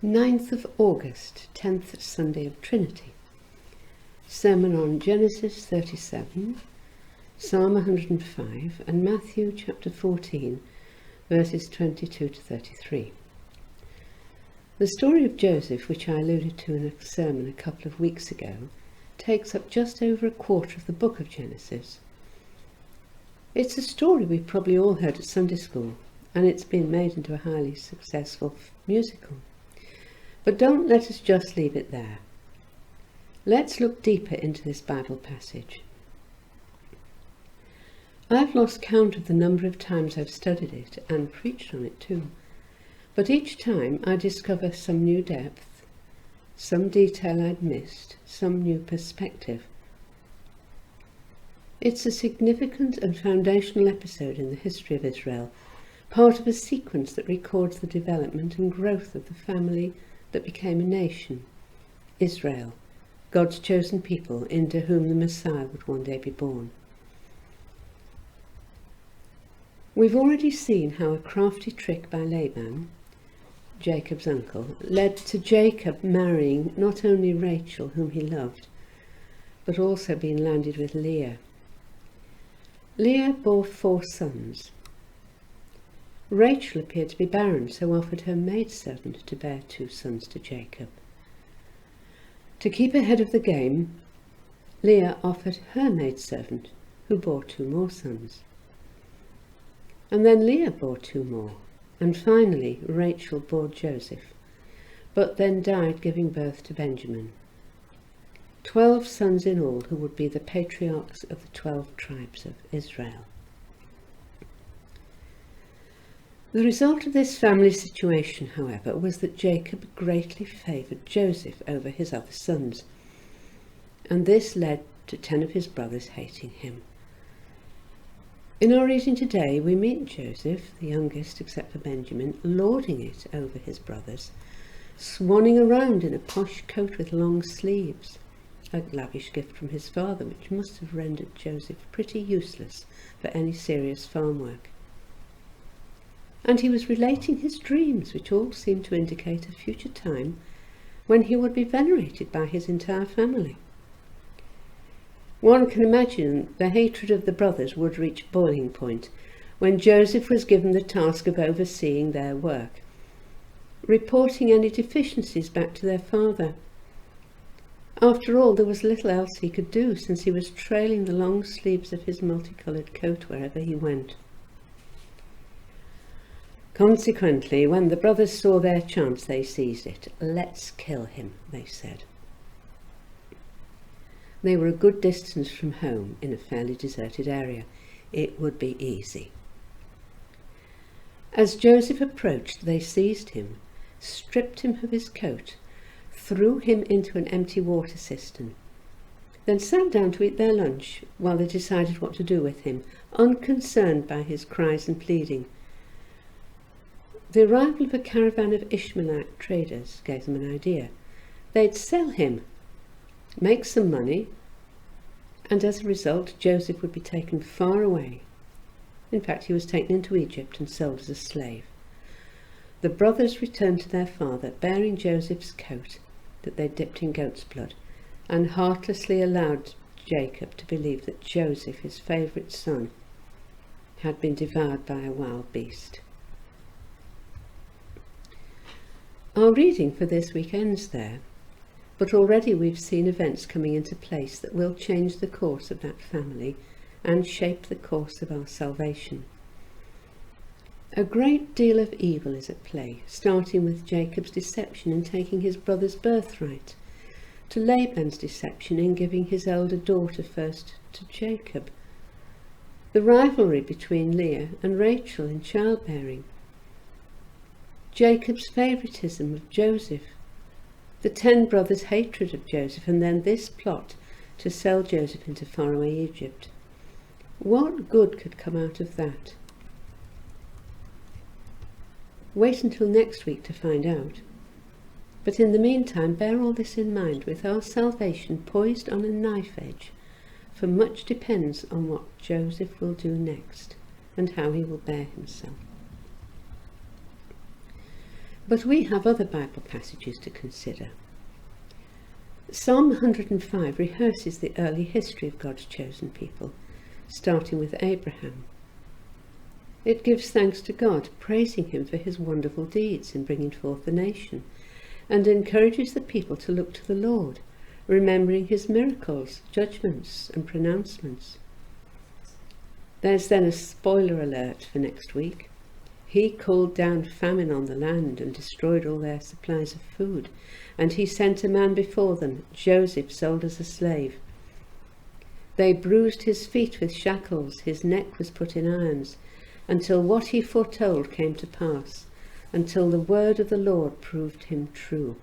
9th of August, 10th Sunday of Trinity. Sermon on Genesis 37, Psalm 105 and Matthew chapter 14, verses 22 to 33. The story of Joseph, which I alluded to in a sermon a couple of weeks ago, takes up just over a quarter of the book of Genesis. It's a story we've probably all heard at Sunday school, and it's been made into a highly successful musical. But don't let us just leave it there. Let's look deeper into this Bible passage. I've lost count of the number of times I've studied it and preached on it too, but each time I discover some new depth, some detail I'd missed, some new perspective. It's a significant and foundational episode in the history of Israel, part of a sequence that records the development and growth of the family that became a nation, Israel, God's chosen people into whom the Messiah would one day be born. We've already seen how a crafty trick by Laban, Jacob's uncle, led to Jacob marrying not only Rachel, whom he loved, but also being landed with Leah. Leah bore 4 sons. Rachel appeared to be barren, so offered her maidservant to bear 2 sons to Jacob. To keep ahead of the game, Leah offered her maidservant, who bore 2 more sons. And then Leah bore 2 more, and finally Rachel bore Joseph, but then died giving birth to Benjamin. 12 sons in all, who would be the patriarchs of the 12 tribes of Israel. The result of this family situation, however, was that Jacob greatly favoured Joseph over his other sons, and this led to 10 of his brothers hating him. In our reading today, we meet Joseph, the youngest except for Benjamin, lording it over his brothers, swanning around in a posh coat with long sleeves, a lavish gift from his father, which must have rendered Joseph pretty useless for any serious farm work. And he was relating his dreams, which all seemed to indicate a future time when he would be venerated by his entire family. One can imagine the hatred of the brothers would reach boiling point when Joseph was given the task of overseeing their work, reporting any deficiencies back to their father. After all, there was little else he could do, since he was trailing the long sleeves of his multicoloured coat wherever he went. Consequently, when the brothers saw their chance, they seized it. "Let's kill him," they said. They were a good distance from home in a fairly deserted area. It would be easy. As Joseph approached, they seized him, stripped him of his coat, threw him into an empty water cistern, then sat down to eat their lunch while they decided what to do with him, unconcerned by his cries and pleading. The arrival of a caravan of Ishmaelite traders gave them an idea. They'd sell him, make some money, and as a result Joseph would be taken far away. In fact, he was taken into Egypt and sold as a slave. The brothers returned to their father, bearing Joseph's coat that they dipped in goat's blood, and heartlessly allowed Jacob to believe that Joseph, his favourite son, had been devoured by a wild beast. Our reading for this week ends there, but already we've seen events coming into place that will change the course of that family and shape the course of our salvation. A great deal of evil is at play, starting with Jacob's deception in taking his brother's birthright, to Laban's deception in giving his elder daughter first to Jacob, the rivalry between Leah and Rachel in childbearing, Jacob's favouritism of Joseph, the 10 brothers' hatred of Joseph, and then this plot to sell Joseph into faraway Egypt. What good could come out of that? Wait until next week to find out. But in the meantime, bear all this in mind, with our salvation poised on a knife edge, for much depends on what Joseph will do next and how he will bear himself. But we have other Bible passages to consider. Psalm 105 rehearses the early history of God's chosen people, starting with Abraham. It gives thanks to God, praising him for his wonderful deeds in bringing forth the nation, and encourages the people to look to the Lord, remembering his miracles, judgments, and pronouncements. There's then a spoiler alert for next week. He called down famine on the land and destroyed all their supplies of food, and he sent a man before them, Joseph, sold as a slave. They bruised his feet with shackles, his neck was put in irons, until what he foretold came to pass, until the word of the Lord proved him true.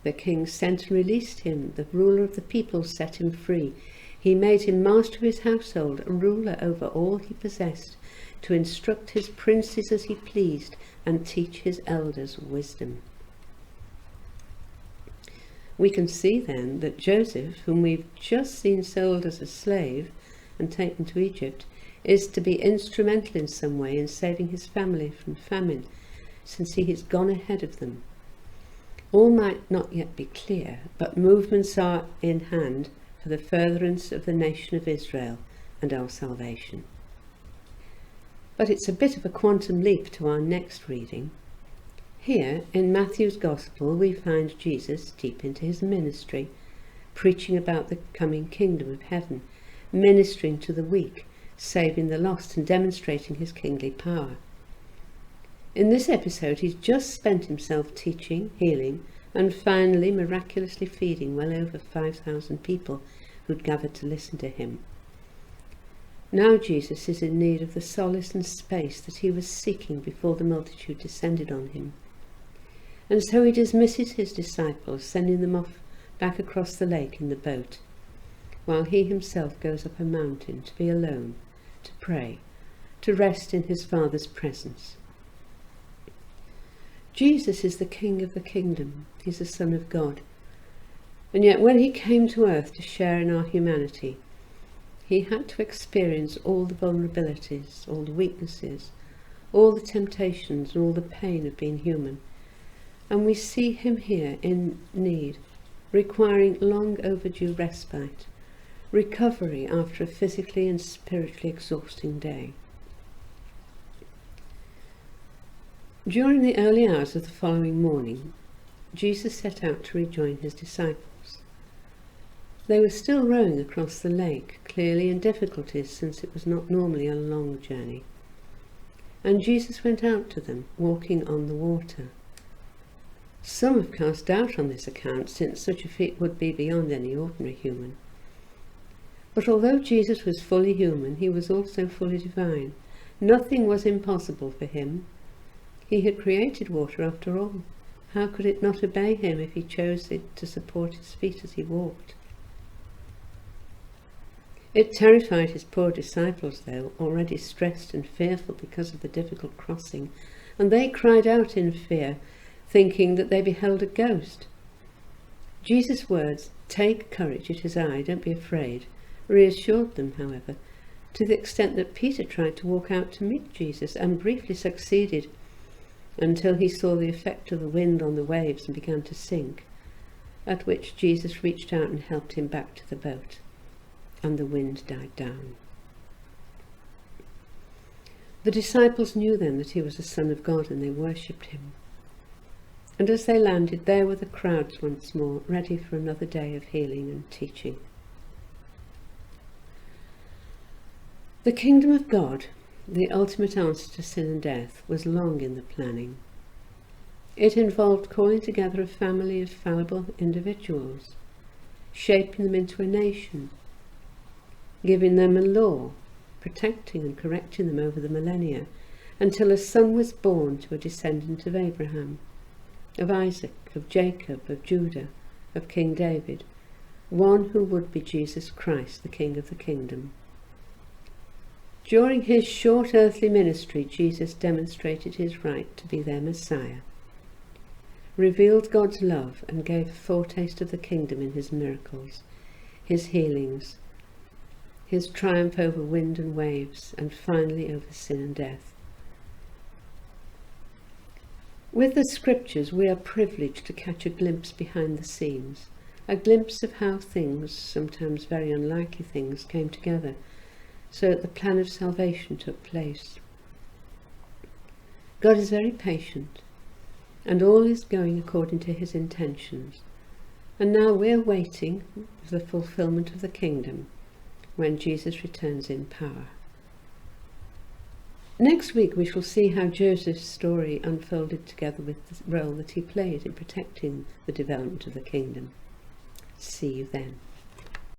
The king sent and released him, the ruler of the people set him free. He made him master of his household, a ruler over all he possessed, to instruct his princes as he pleased, and teach his elders wisdom. We can see then that Joseph, whom we've just seen sold as a slave and taken to Egypt, is to be instrumental in some way in saving his family from famine, since he has gone ahead of them. All might not yet be clear, but movements are in hand for the furtherance of the nation of Israel and our salvation. But it's a bit of a quantum leap to our next reading. Here, in Matthew's Gospel, we find Jesus deep into his ministry, preaching about the coming kingdom of heaven, ministering to the weak, saving the lost, and demonstrating his kingly power. In this episode, he's just spent himself teaching, healing, and finally miraculously feeding well over 5,000 people who'd gathered to listen to him. Now Jesus is in need of the solace and space that he was seeking before the multitude descended on him. And so he dismisses his disciples, sending them off back across the lake in the boat, while he himself goes up a mountain to be alone, to pray, to rest in his Father's presence. Jesus is the King of the kingdom. He's the Son of God. And yet when he came to earth to share in our humanity, he had to experience all the vulnerabilities, all the weaknesses, all the temptations, and all the pain of being human. And we see him here in need, requiring long overdue respite, recovery after a physically and spiritually exhausting day. During the early hours of the following morning, Jesus set out to rejoin his disciples. They were still rowing across the lake, clearly in difficulties since it was not normally a long journey. And Jesus went out to them, walking on the water. Some have cast doubt on this account, since such a feat would be beyond any ordinary human. But although Jesus was fully human, he was also fully divine. Nothing was impossible for him. He had created water after all. How could it not obey him if he chose it to support his feet as he walked? It terrified his poor disciples, though, already stressed and fearful because of the difficult crossing, and they cried out in fear, thinking that they beheld a ghost. Jesus' words, "Take courage, it is I, don't be afraid," reassured them, however, to the extent that Peter tried to walk out to meet Jesus and briefly succeeded, until he saw the effect of the wind on the waves and began to sink, at which Jesus reached out and helped him back to the boat, and the wind died down. The disciples knew then that he was the Son of God, and they worshipped him. And as they landed, there were the crowds once more, ready for another day of healing and teaching. The kingdom of God, the ultimate answer to sin and death, was long in the planning. It involved calling together a family of fallible individuals, shaping them into a nation, giving them a law, protecting and correcting them over the millennia, until a son was born to a descendant of Abraham, of Isaac, of Jacob, of Judah, of King David, one who would be Jesus Christ, the King of the kingdom. During his short earthly ministry, Jesus demonstrated his right to be their Messiah, revealed God's love, and gave a foretaste of the kingdom in his miracles, his healings, his triumph over wind and waves, and finally over sin and death. With the scriptures, we are privileged to catch a glimpse behind the scenes, a glimpse of how things, sometimes very unlikely things, came together so that the plan of salvation took place. God is very patient, and all is going according to his intentions. And now we're waiting for the fulfillment of the kingdom when Jesus returns in power. Next week we shall see how Joseph's story unfolded together with the role that he played in protecting the development of the kingdom. See you then.